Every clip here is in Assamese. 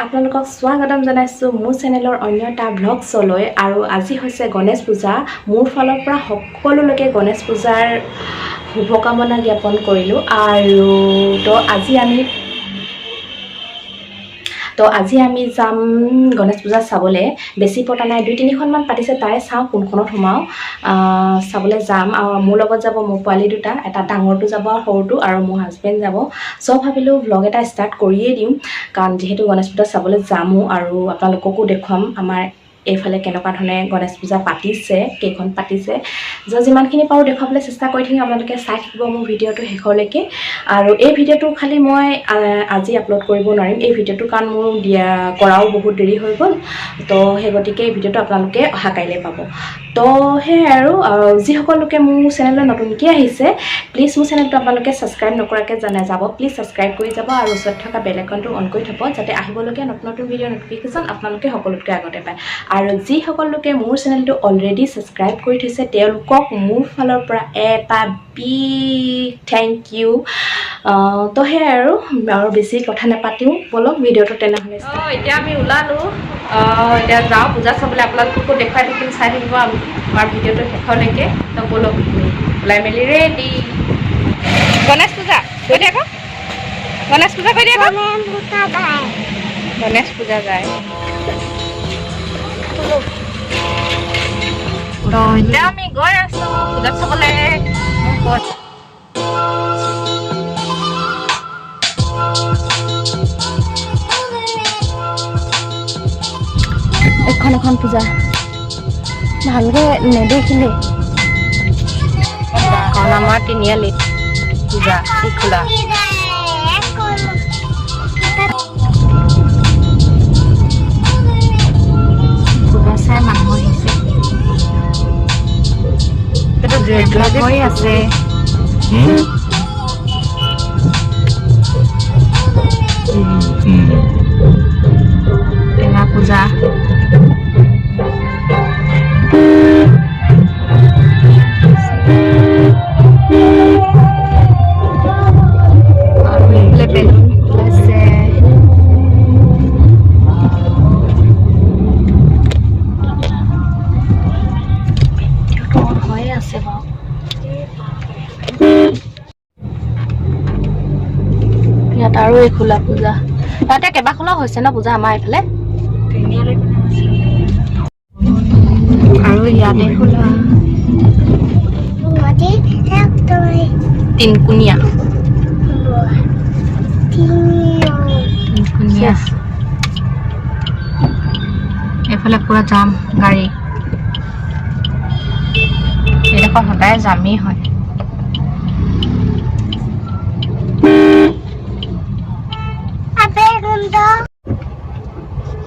আপোনালোকক স্বাগতম জনাইছোঁ মোৰ চেনেলৰ অন্য এটা ব্লগ চলৈ। আৰু আজি হৈছে গণেশ পূজা। মোৰ ফালৰ পৰা সকলোলৈকে গণেশ পূজাৰ শুভকামনা জ্ঞাপন কৰিলোঁ। আৰু আজি আমি যাম গণেশ পূজা চাবলৈ। বেছি পতা নাই, 2-3খনমান পাতিছে, তাৰে চাওঁ কোনখনত সোমাওঁ চাবলৈ যাম। আৰু মোৰ লগত যাব মোৰ পোৱালি দুটা, এটা ডাঙৰটো যাব আৰু সৰুটো, আৰু মোৰ হাজবেণ্ড যাব। চ' ভাবিলোঁ ব্লগ এটা ষ্টাৰ্ট কৰিয়েই দিওঁ, কাৰণ যিহেতু গণেশ পূজা চাবলৈ যামো আৰু আপোনালোককো দেখুৱাম আমাৰ এইফালে কেনেকুৱা ধৰণে গণেশ পূজা পাতিছে, কেইখন পাতিছে। যিমানখিনি পাৰোঁ দেখুৱাবলৈ চেষ্টা কৰি থাকিম। আপোনালোকে চাই থাকিব মোৰ ভিডিঅ'টো শেষলৈকে। আৰু এই ভিডিঅ'টো খালি মই আজি আপলোড কৰিব নোৱাৰিম, এই ভিডিঅ'টো কাৰণ মোৰ কৰাও বহুত দেৰি হৈ গ'ল। তো সেই গতিকে এই ভিডিঅ'টো আপোনালোকে অহা কাইলৈ পাব। তো সেয়াই আৰু যিসকল লোকে মোৰ চেনেললৈ নতুনকৈ আহিছে, প্লিজ মোৰ চেনেলটো আপোনালোকে ছাবস্ক্ৰাইব নকৰাকৈ নাযাব। প্লিজ ছাবস্ক্ৰাইব কৰি যাব আৰু ওচৰত থকা বেল আইকনটো অন কৰি থ'ব, যাতে আহিবলগীয়া নতুন নতুন ভিডিঅ'ৰ ন'টিফিকেশ্যন আপোনালোকে সকলোতকৈ আগতে পায়। আৰু যিসকল লোকে মোৰ চেনেলটো অলৰেডি ছাবস্ক্ৰাইব কৰি থৈছে, তেওঁলোকক মোৰ ফালৰ পৰা এটা বিগ থেংক ইউ। তো সেয়াই আৰু বেছি কথা নাপাতিও, বলক ভিডিঅ'টো তেনেহ'লে। এতিয়া আমি ওলালোঁ, এতিয়া যাওঁ পূজা চাবলৈ। আপোনালোককো দেখুৱাই থাকিম, চাই থাকিব আমাৰ ভিডিঅ'টো শেষলৈকে। তো বলক ওলাই মেলি ৰেডি। গণেশ পূজা কৈ দিয়া আকৌ, গণেশ পূজা কৈ দিয়া আকৌ। গণেশ পূজা যায়। তো এতিয়া আমি গৈ আছোঁ পূজা চাবলৈ। এখন পূজা ভালকৈ নেদেখিলে, কাৰণ আমাৰ তিনিআলিত পূজা খোলা। পূজা চাই মানুহ আহিছে, হৈ আছে। টেঙা পূজা ইয়াত আৰু এই খোলা পূজা। তাতে কেইবাখনো হৈছে ন পূজা আমাৰ এইফালে, আৰু ইয়াতে খোলা তিনকুণীয়া। এইফালে পুৰা জাম গাড়ী, এইডোখৰ সদায় জামেই হয়।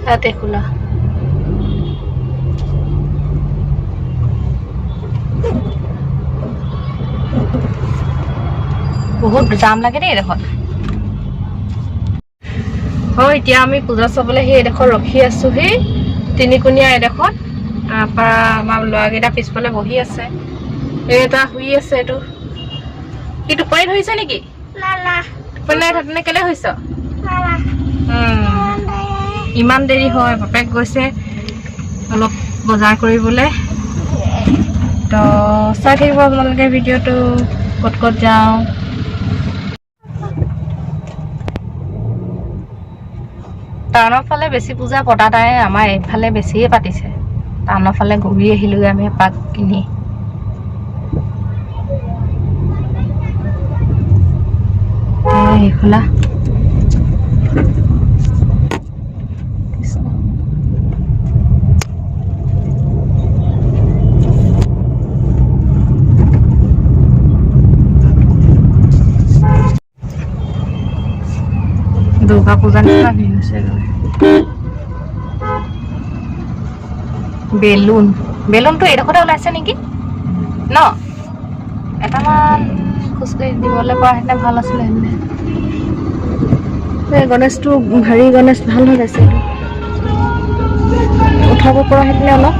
ইয়াতে খোলা বহুত জাম লাগে দেই এইডোখৰত। এতিয়া আমি পূজা চাবলৈ সেই এডোখৰ ৰখি আছো, সেই তিনিকুণীয়া এডোখৰত। তাৰপৰা আমাৰ ল'ৰাকেইটা পিছফালে বহি আছে, এটা শুই আছে। এইটো কি টোপনি ধৰিছে নেকি? টোপনি নাই ধৰা, কেলে হৈছ? ইমান দেৰি হয়, বাপেক গৈছে অলপ বজাৰ কৰিবলৈ। তো চাই থাকিব আপোনালোকে ভিডিঅ'টো, ক'ত ক'ত যাওঁ। টাউনৰ ফালে বেছি পূজা পতা নাই, আমাৰ এইফালে বেছিয়ে পাতিছে। টাউনৰ ফালে ঘূৰি আহিলোগৈ আমি এপাক কিনি। খোলা দুৰ্গা পূজা নিচিনা ভিৰ হৈছে। বেলুনটো এইডোখৰতে ওলাইছে নেকি ন? এটামান খোজকাঢ়ি দিবলৈ পৰা হেঁতেনে ভাল আছিলে। গণেশটো গণেশ ভাল হৈ আছে, উঠাব পৰা হেঁতেনে অলপ।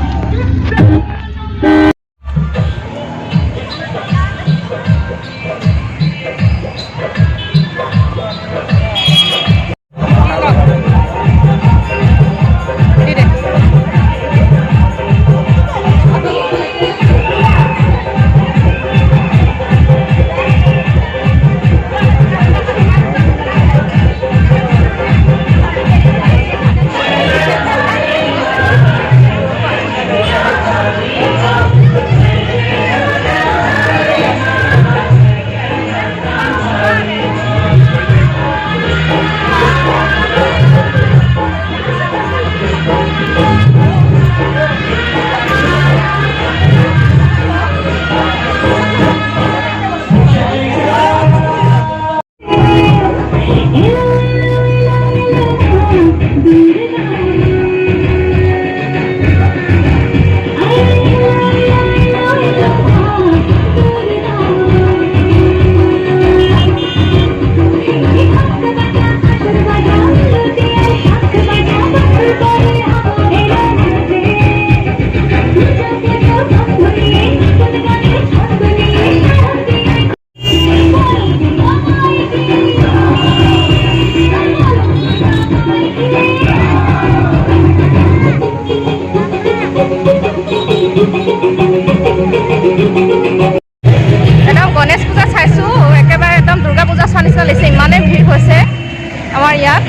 আমাৰ ইয়াত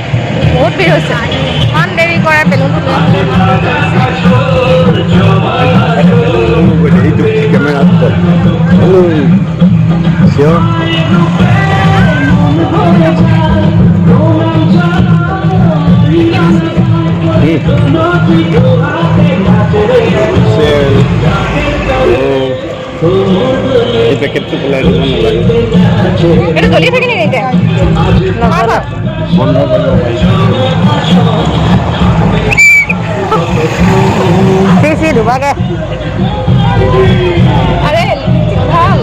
বহুত ভিৰ হৈছে ইমান দেৰি কৰে বেলুনটো এই পেকেটটো পেলাই দিব নালাগে এটা জ্বলি থাকে নেকি এতিয়া বন্ধ কৰিব পাৰিছে ধুবাকে আৰে ভাল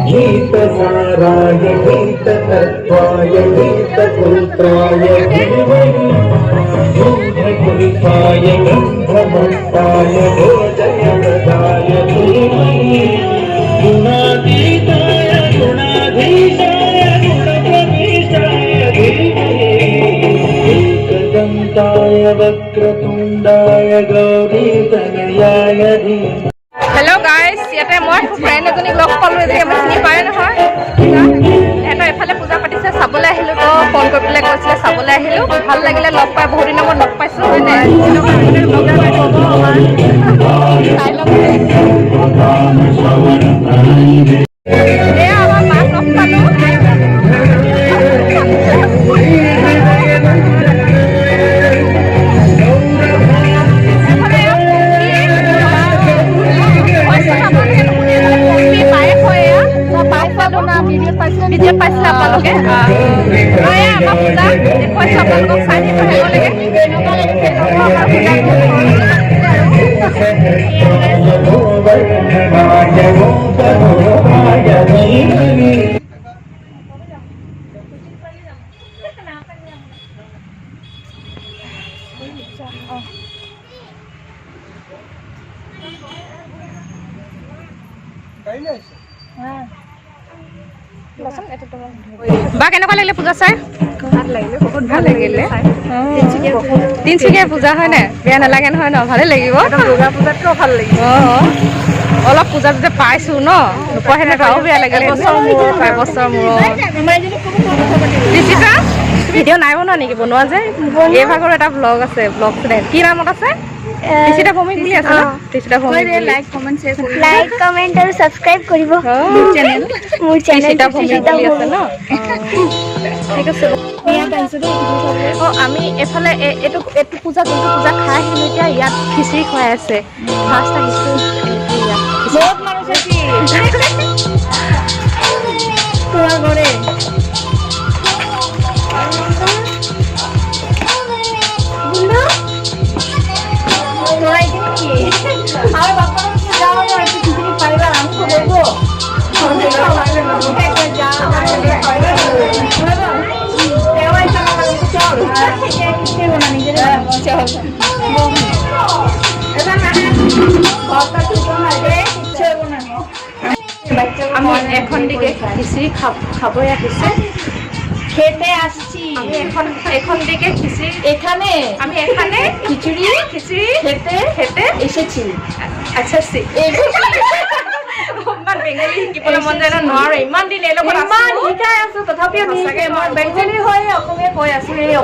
गीतसाराय गीततत्त्वाय गीतसूत्राय धीमहि गूढगुल्फाय गन्धमस्ताय भोजयप्रदाय धीमहि गुणातीताय गुणाधीशाय गुणप्रविशाय धीमहि एकदन्ताय वक्रतुण्डाय गौरीतनयाय धीमहि হেল্ল' গাইজ ইয়াতে মই ফ্ৰেণ্ড এজনীক লগ পালোঁ যে মই চিনি পায় নহয় সিহঁতৰ এফালে পূজা পাতিছে চাবলৈ আহিলোঁ তো ফোন কৰি পেলাই কৈছিলে চাবলৈ আহিলোঁ ভাল লাগিলে লগ পাই বহুত দিনৰ মূৰত লগ পাইছোঁ হয়নে এয়া আমাৰ মাক লগ পালোঁ ভিডিঅ'ত পাইছিলে আপোনালোকে আমাৰ পূজা দেখুৱাইছোঁ আপোনালোকক চাই থাকিব বা কেনেকুৱা লাগিলে পূজা চাই ভাল লাগিলে বহুত ভাল লাগিলে তিনিচুকীয়া পূজা হয় নে বেয়া নালাগে নহয় ন ভালে লাগিব দুৰ্গা পূজাতকৈও ভাল লাগিব অলপ পূজা যেতিয়া পাইছোঁ ন নোপোৱা সেনেকৈ আৰু বেয়া লাগিলে এবছৰ মূৰত ঋষিকা ভিডিঅ' নাই বনোৱা নেকি বনোৱা যে এই ভাগৰ এটা ব্লগ আছে ব্লগ কি নামত আছে ঋষিতা ভৌমিক বুলি আছে ন ঋষিতা ভৌমিক লাইক কমেন্ট আৰু সাবস্ক্ৰাইব কৰিব মোৰ চেনেল ঋষিতা ভৌমিক বুলি আছে ন ঠিক আছে আমি এফালে এইটো পূজা যোনটো পূজা খাই আহিলোঁ এতিয়া ইয়াত খিচিৰি খুৱাই আছে ফাৰ্ষ্ট আহিছোঁ বহুত মানুহ তোমাৰ ঘৰে আমার বাবা যাওয়া একটু খিচুড়ি পাইবা আমি তো বলবো আমি এখন দিকে খিচুড়ি খাবই আহিছে খেতে আসছি এখন দিকে খিচুড়ি এখানে আমি এখানে খিচুড়ি খেতে এসেছি আচ্ছা ইমান বেংগলী শিকিবলৈ মন যায় নোৱাৰে ইমান দিন এই লগত ইমান শিকাই আছো তথাপিও মই বেংগলী হৈ অসমীয়া কৈ আছো এই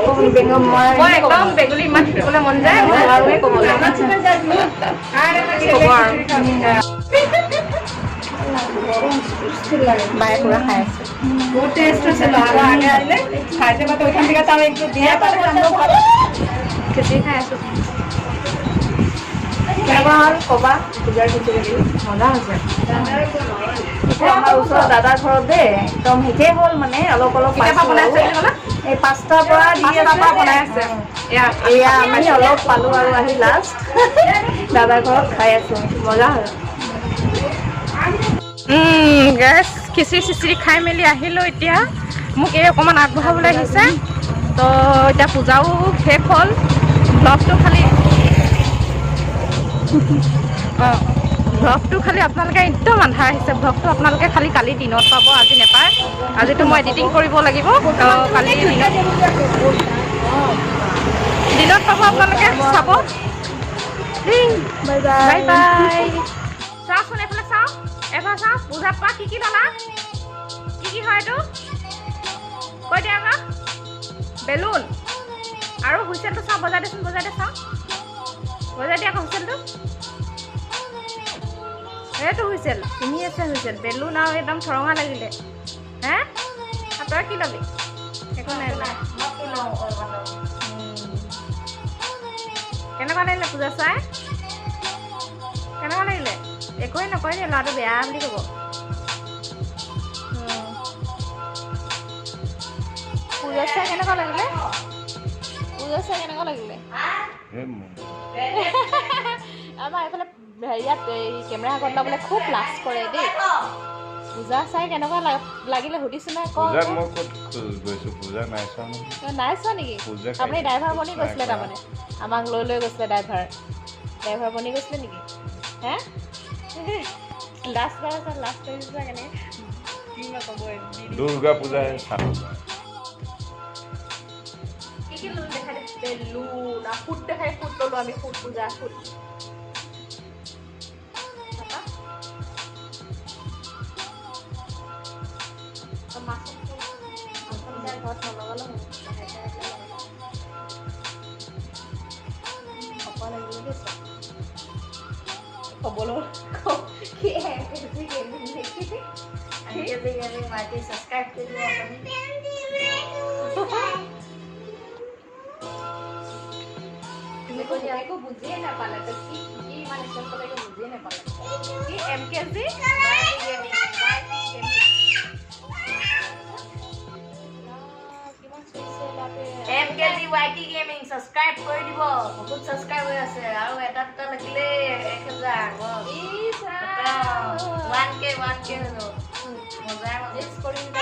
মই একদম বেংগলী ইমান শিকিবলৈ মন যায় নোৱাৰোৱে ক'বলৈ বায়ে পুৰা খাই আছে বহুত টেষ্ট আছে ল'ৰা আগে আহিলে খাইছে বা ওইখান থেকে তাও একটু দিয়া খিচুড়ি খাই আছো কেনেকুৱা হ'ল ক'বা পূজাৰ খিচুড়ি মজা হৈছে আমাৰ ওচৰৰ দাদাৰ ঘৰত দেই একদম শেষেই হ'ল মানে অলপ এই 5টাৰ পৰা বনাই আছে এয়া আমি অলপ পালোঁ আৰু আহি লাষ্ট দাদাৰ ঘৰত খাই আছো মজা হ'ল গেছ খিচিৰি খাই মেলি আহিলোঁ এতিয়া মোক এই অকণমান আগবঢ়াবলৈ আহিছে তো এতিয়া পূজাও শেষ হ'ল ব্লগটো খালি অঁ ভ্লগটো খালি আপোনালোকে একদম আন্ধাৰ আহিছে ভ্লগটো আপোনালোকে খালি কালি দিনত পাব আজি নেপায় আজিতো মই এডিটিং কৰিব লাগিব কালি দিনত পাব আপোনালোকে চাব বাই বাই বাই চাওঁচোন এইফালে চাওঁ এবাৰ চাওঁ পূজাত পা কি ল'লা কি হয় এইটো কৈ দিয়া আকৌ বেলুন আৰু হুইচেলটো চাওঁ বজাই দেচোন বজাই দে চাওঁ বজাই দিয়া আকৌ হুইচেলটো এইটো হুইচেল পিন্ধি আছে হুইচেল বেলুন আৰু একদম ঠৰঙা লাগিলে হে তই কি ল'বি একো নাই কেনেকুৱা লাগিলে পূজা চাই কেনেকুৱা লাগিলে একোৱেই নকয় দেই ল'ৰাটো বেয়া বুলি ক'ব পূজা চাই কেনেকুৱা লাগিলে পূজা চাই কেনেকুৱা লাগিলে আমাৰ এইফালে হেৰিয়াত এই কেমেৰা আগত ল'বলৈ খুব লাজ কৰে দেই পূজা চাই কেনেকুৱা লাগিলে সুধিছোঁ নাই কওঁ নাই চোৱা নেকি আপুনি ড্ৰাইভাৰ বনি গৈছিলে তাৰমানে আমাক লৈ গৈছিলে ড্ৰাইভাৰ বনি গৈছিলে নেকি হে লাজ কৰা লাজ কৰিছা কেনেকৈ কি মই ক'ব দুৰ্গা পূজা কি লোন দেখাই বেলুন ফুট দেখাই ফুট ল'লোঁ আমি ফুট পূজা ফুট ঘৰত নলগালোঁ হ'ব লাগিব দেই ক'বলৈ কি ছাবস্ক্ৰাইব কৰি দিব তুমি কৈ দিয়া একো বুজিয়ে নাপালে তো কি কি মানে চবকে বুজিয়ে নাপালে কি MKG MKG YT Gaming subscribe কৰি দিব বহুত সাবস্ক্ৰাইব হৈ আছে আৰু এটা দুটা লাগিলে 1000 1K হলো মজা মজা কৰি দিব